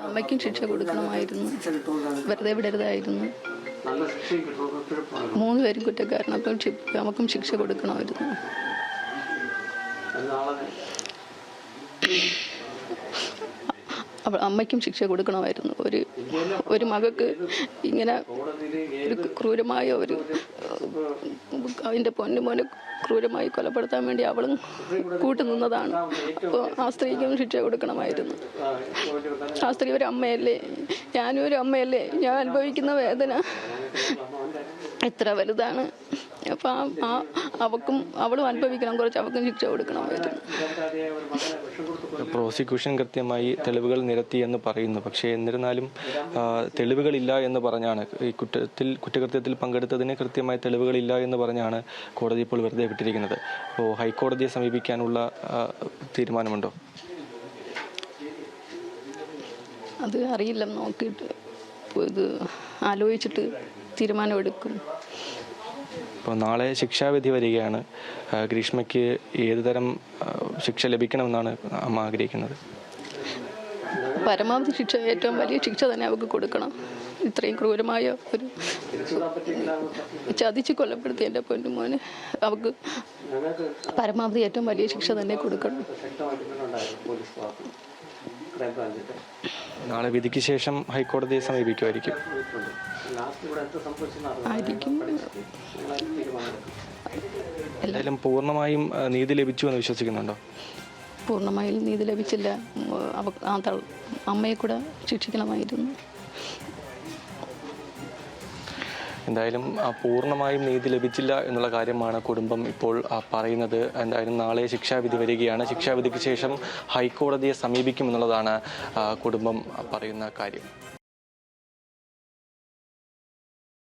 അമ്മയ്ക്കും ശിക്ഷ കൊടുക്കണമായിരുന്നു, വെറുതെ വിടരുതായിരുന്നു. 3 പേരും കുറ്റക്കാരൻ, അപ്പം നമുക്കും ശിക്ഷ കൊടുക്കണമായിരുന്നു. അമ്മയ്ക്കും ശിക്ഷ കൊടുക്കണമായിരുന്നു. ഒരു മകൾക്ക് ഇങ്ങനെ ഒരു ക്രൂരമായ അതിൻ്റെ പൊന്നുമോനെ ക്രൂരമായി കൊലപ്പെടുത്താൻ വേണ്ടി അവളും കൂട്ടുനിന്നതാണ്. അപ്പോൾ ആ സ്ത്രീക്കും ശിക്ഷ കൊടുക്കണമായിരുന്നു. ആ സ്ത്രീ ഒരു അമ്മയല്ലേ, ഞാനും ഒരു അമ്മയല്ലേ, ഞാൻ അനുഭവിക്കുന്ന വേദന എത്ര വലുതാണ്. അപ്പം അവളും അനുഭവിക്കണം, കുറച്ച് അവൾക്കും ശിക്ഷ കൊടുക്കണമായിരുന്നു. പ്രോസിക്യൂഷൻ കൃത്യമായി തെളിവുകൾ നിരത്തി എന്ന് പറയുന്നു. പക്ഷേ എന്നിരുന്നാലും തെളിവുകളില്ല എന്ന് പറഞ്ഞാണ് ഈ കുറ്റകൃത്യത്തിൽ പങ്കെടുത്തതിന് കൃത്യമായ തെളിവുകളില്ല എന്ന് പറഞ്ഞാണ് കോടതി ഇപ്പോൾ വെറുതെ വിട്ടിരിക്കുന്നത്. അപ്പോൾ ഹൈക്കോടതിയെ സമീപിക്കാനുള്ള തീരുമാനമുണ്ടോ? അത് അറിയില്ല, നോക്കിയിട്ട് ഇത് ആലോചിച്ചിട്ട് തീരുമാനമെടുക്കും. ഇപ്പോൾ നാളെ ശിക്ഷാവിധി വരികയാണ്. ഗ്രീഷ്മയ്ക്ക് ഏതുതരം ശിക്ഷ ലഭിക്കണമെന്നാണ് അമ്മ ആഗ്രഹിക്കുന്നത്? പരമാവധി ശിക്ഷ, ഏറ്റവും വലിയ ശിക്ഷ തന്നെ അവർക്ക് കൊടുക്കണം. ഇത്രയും ക്രൂരമായ ഒരു ചതിച്ച് കൊലപ്പെടുത്തി എൻ്റെ പൊന്നുമോന് അവർക്ക് പരമാവധി ഏറ്റവും വലിയ ശിക്ഷ തന്നെ കൊടുക്കണം. നാളെ വിധിക്ക് ശേഷം ഹൈക്കോടതിയെ സമീപിക്കുമായിരിക്കും. എന്തായാലും പൂർണ്ണമായും നീതി ലഭിച്ചു എന്ന് വിശ്വസിക്കുന്നുണ്ടോ? പൂർണ്ണമായും നീതി ലഭിച്ചില്ല. അമ്മയെ കൂടെ ശിക്ഷിക്കണമായിരുന്നു. എന്തായാലും പൂർണ്ണമായും നീതി ലഭിച്ചില്ല എന്നുള്ള കാര്യമാണ് കുടുംബം ഇപ്പോൾ പറയുന്നത്. എന്തായാലും നാളെ ശിക്ഷാവിധി വരികയാണ്. ശിക്ഷാവിധിക്ക് ശേഷം ഹൈക്കോടതിയെ സമീപിക്കുമെന്നുള്ളതാണ് കുടുംബം പറയുന്ന കാര്യം.